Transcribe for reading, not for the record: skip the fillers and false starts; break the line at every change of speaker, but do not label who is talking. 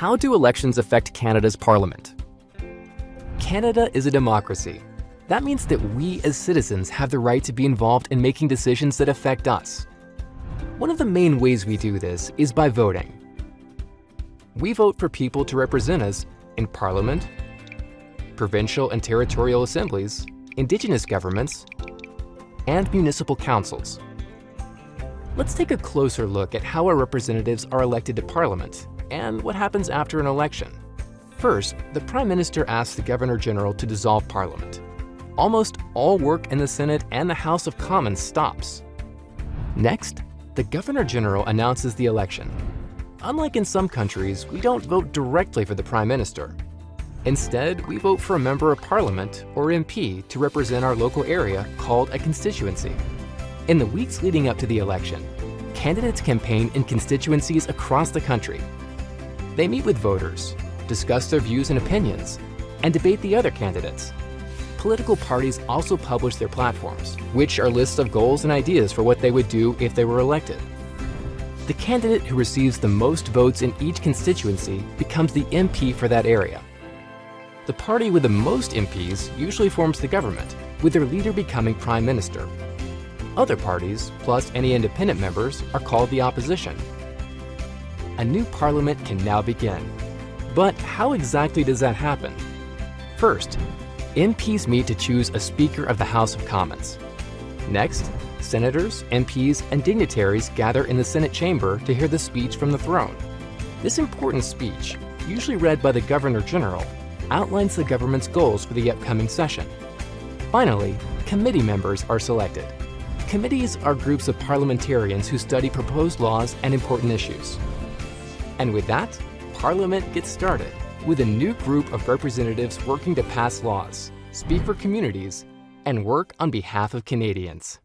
How do elections affect Canada's parliament? Canada is a democracy. That means that we as citizens have the right to be involved in making decisions that affect us. One of the main ways we do this is by voting. We vote for people to represent us in Parliament, provincial and territorial assemblies, Indigenous governments, and municipal councils. Let's take a closer look at how our representatives are elected to Parliament and what happens after an election. First, the Prime Minister asks the Governor-General to dissolve Parliament. Almost all work in the Senate and the House of Commons stops. Next, the Governor-General announces the election. Unlike in some countries, we don't vote directly for the Prime Minister. Instead, we vote for a member of Parliament, or MP, to represent our local area called a constituency. In the weeks leading up to the election, candidates campaign in constituencies across the country. They meet with voters, discuss their views and opinions, and debate the other candidates. Political parties also publish their platforms, which are lists of goals and ideas for what they would do if they were elected. The candidate who receives the most votes in each constituency becomes the MP for that area. The party with the most MPs usually forms the government, with their leader becoming Prime Minister. Other parties, plus any independent members, are called the opposition. A new parliament can now begin. But how exactly does that happen? First, MPs meet to choose a Speaker of the House of Commons. Next, senators, MPs, and dignitaries gather in the Senate chamber to hear the speech from the throne. This important speech, usually read by the Governor-General, outlines the government's goals for the upcoming session. Finally, committee members are selected. Committees are groups of parliamentarians who study proposed laws and important issues. And with that, Parliament gets started, with a new group of representatives working to pass laws, speak for communities, and work on behalf of Canadians.